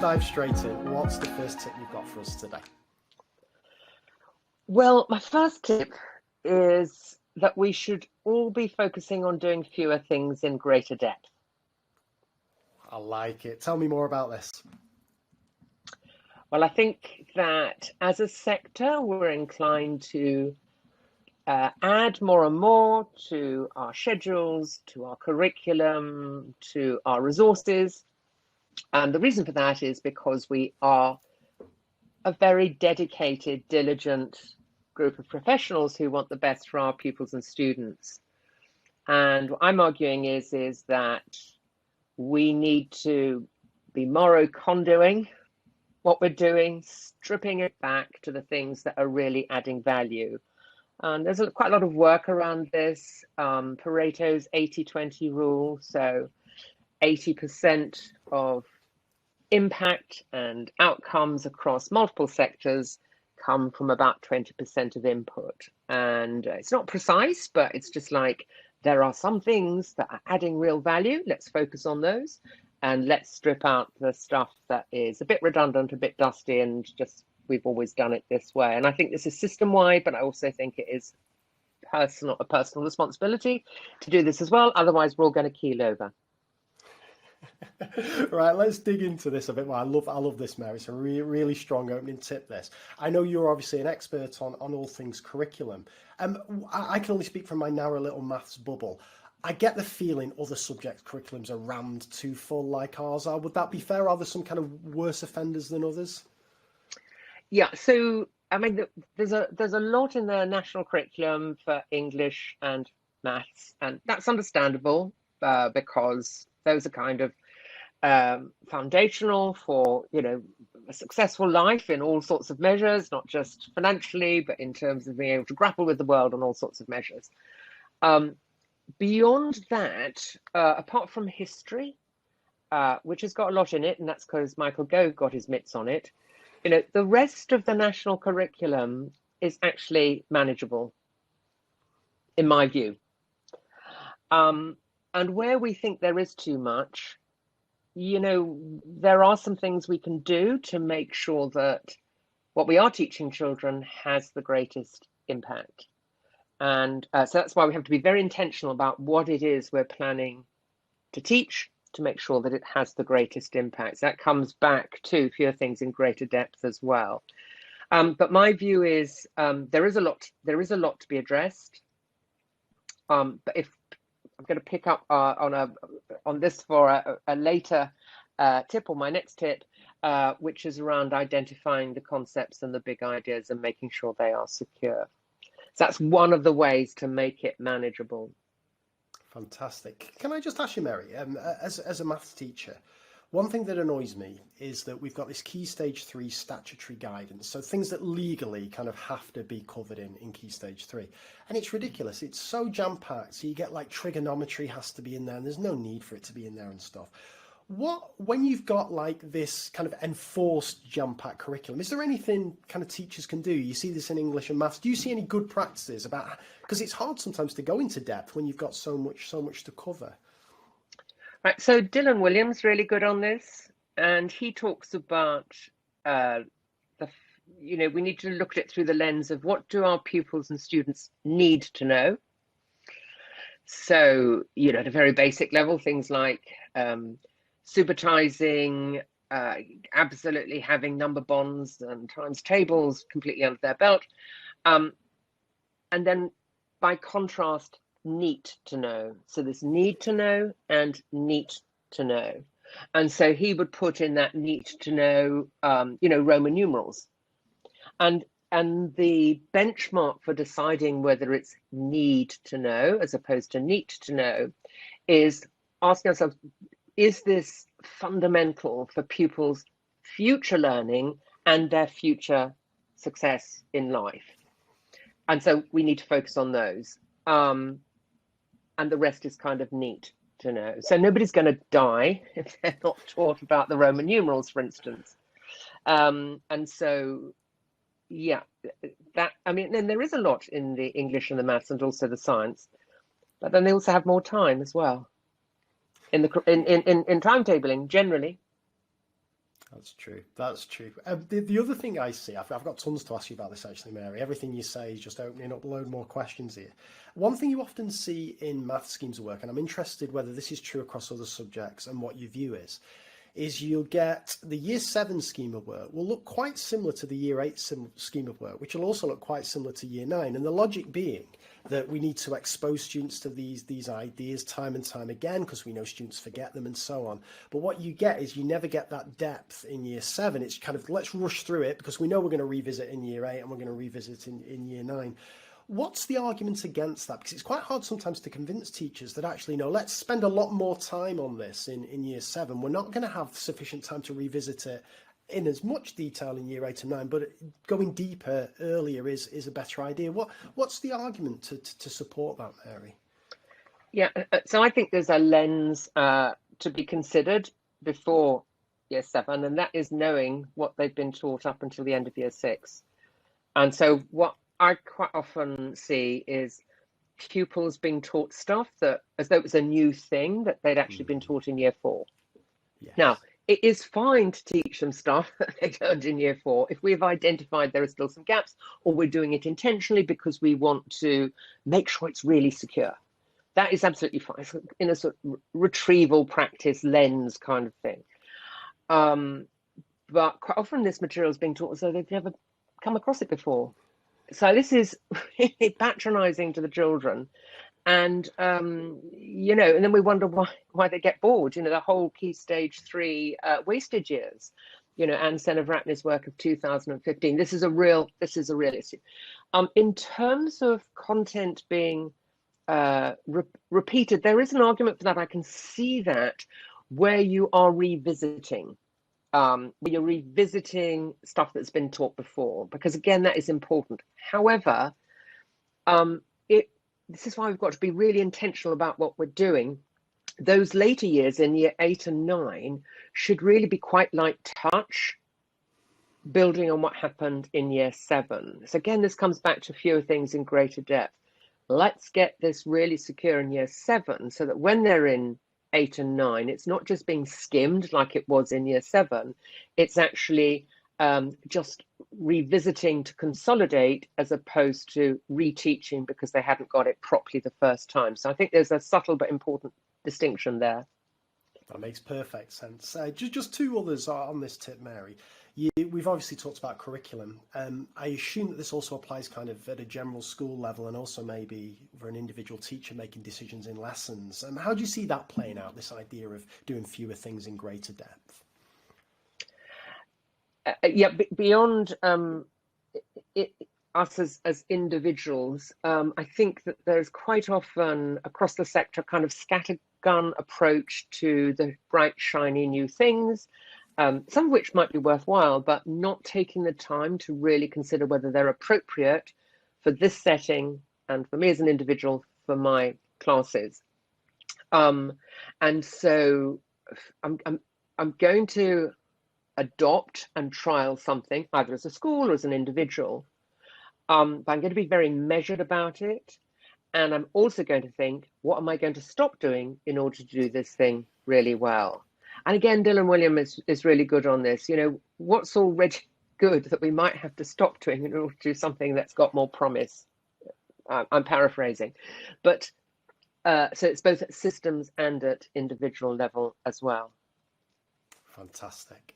dive straight in. What's the first tip you've got for us today? Well, my first tip is that we should all be focusing on doing fewer things in greater depth. I like it. Tell me more about this. Well, I think that as a sector, we're inclined to add more and more to our schedules, to our curriculum, to our resources. And the reason for that is because we are a very dedicated, diligent group of professionals who want the best for our pupils and students. And what I'm arguing is that we need to be morocondoing what we're doing, stripping it back to the things that are really adding value. And there's quite a lot of work around this. Pareto's 80-20 rule, so 80% of impact and outcomes across multiple sectors come from about 20% of input. And it's not precise, but it's just like, there are some things that are adding real value. Let's focus on those. And let's strip out the stuff that is a bit redundant, a bit dusty, and just we've always done it this way. And I think this is system-wide, but I also think it is a personal responsibility to do this as well. Otherwise, we're all going to keel over. Right, let's dig into this a bit more. I love this, Mary. It's a really strong opening tip, this. I know you're obviously an expert on all things curriculum. I can only speak from my narrow little maths bubble. I get the feeling other subject curriculums are rammed too full like ours are. Would that be fair? Are there some kind of worse offenders than others? Yeah, so I mean, there's a lot in the national curriculum for English and maths, and that's understandable because those are kind of foundational for, a successful life in all sorts of measures, not just financially, but in terms of being able to grapple with the world on all sorts of measures. Beyond that, apart from history, which has got a lot in it, and that's because Michael Gove got his mitts on it, the rest of the national curriculum is actually manageable, in my view. And where we think there is too much, there are some things we can do to make sure that what we are teaching children has the greatest impact. And so that's why we have to be very intentional about what it is we're planning to teach to make sure that it has the greatest impact. So that comes back to fewer things in greater depth as well. But my view is there is a lot to be addressed. But if I'm going to pick up on this for a later tip, or my next tip, which is around identifying the concepts and the big ideas and making sure they are secure. So that's one of the ways to make it manageable. Fantastic. Can I just ask you, Mary, as a maths teacher, one thing that annoys me is that we've got this Key Stage 3 statutory guidance, so things that legally kind of have to be covered in Key Stage 3. And it's ridiculous. It's so jam-packed. So you get like trigonometry has to be in there, and there's no need for it to be in there and stuff. When you've got like this kind of enforced jam-packed curriculum, is there anything kind of teachers can do? You see this in English and maths. Do you see any good practices about, because it's hard sometimes to go into depth when you've got so much to cover? Right, so Dylan Williams really good on this, and he talks about we need to look at it through the lens of what do our pupils and students need to know. So, at a very basic level, things like supertizing, absolutely having number bonds and times tables completely under their belt. And then by contrast, neat to know. So there's need to know and neat to know. And so he would put in that neat to know, Roman numerals. And the benchmark for deciding whether it's need to know as opposed to neat to know is asking ourselves, is this fundamental for pupils' future learning and their future success in life? And so we need to focus on those. And the rest is kind of neat to know. So nobody's going to die if they're not taught about the Roman numerals, for instance. And so, yeah, then there is a lot in the English and the maths and also the science, but then they also have more time as well in timetabling generally. That's true. That's true. The other thing I see, I've got tons to ask you about this actually, Mary. Everything you say is just opening up a load more questions here. One thing you often see in math schemes of work, and I'm interested whether this is true across other subjects and what your view is you'll get the year 7 scheme of work will look quite similar to the year 8 scheme of work, which will also look quite similar to year 9. And the logic being that we need to expose students to these ideas time and time again, because we know students forget them and so on. But what you get is you never get that depth in year 7. It's kind of, let's rush through it because we know we're going to revisit in year 8 and we're going to revisit in year 9. What's the argument against that? Because it's quite hard sometimes to convince teachers that actually, no, let's spend a lot more time on this in year 7. We're not going to have sufficient time to revisit it in as much detail in year 8 and 9, but going deeper earlier is a better idea. What's the argument to support that, Mary? Yeah, so I think there's a lens to be considered before year 7, and that is knowing what they've been taught up until the end of year 6. And so what I quite often see is pupils being taught stuff that as though it was a new thing that they'd actually been taught in year 4. Yes. Now, it is fine to teach them stuff that they learned in year 4 if we've identified there are still some gaps, or we're doing it intentionally because we want to make sure it's really secure. That is absolutely fine. It's in a sort of retrieval practice lens kind of thing. But quite often this material is being taught as though they've never come across it before. So this is really patronizing to the children. And, and then we wonder why they get bored, the whole key stage 3 wastage years, Anne Senevratne's work of 2015. This is a real issue. In terms of content being repeated, there is an argument for that. I can see that where you are revisiting. Where you're revisiting stuff that's been taught before, because again, that is important. However, this is why we've got to be really intentional about what we're doing. Those later years in year 8 and 9 should really be quite light touch, building on what happened in year 7. So again, this comes back to fewer things in greater depth. Let's get this really secure in year 7 so that when they're in 8 and 9, it's not just being skimmed like it was in year 7. It's actually just revisiting to consolidate as opposed to reteaching because they hadn't got it properly the first time. So I think there's a subtle but important distinction there. That makes perfect sense. Just 2 others on this tip, Mary. We've obviously talked about curriculum. I assume that this also applies kind of at a general school level and also maybe for an individual teacher making decisions in lessons. How do you see that playing out, this idea of doing fewer things in greater depth? Beyond us as individuals, I think that there's quite often across the sector kind of scattergun approach to the bright, shiny new things, some of which might be worthwhile, but not taking the time to really consider whether they're appropriate for this setting and for me as an individual for my classes. And so I'm going to adopt and trial something either as a school or as an individual, but I'm going to be very measured about it, and I'm also going to think, what am I going to stop doing in order to do this thing really well? And again, Dylan William is really good on this. What's already good that we might have to stop doing in order to do something that's got more promise? I'm paraphrasing, but so it's both at systems and at individual level as well. Fantastic.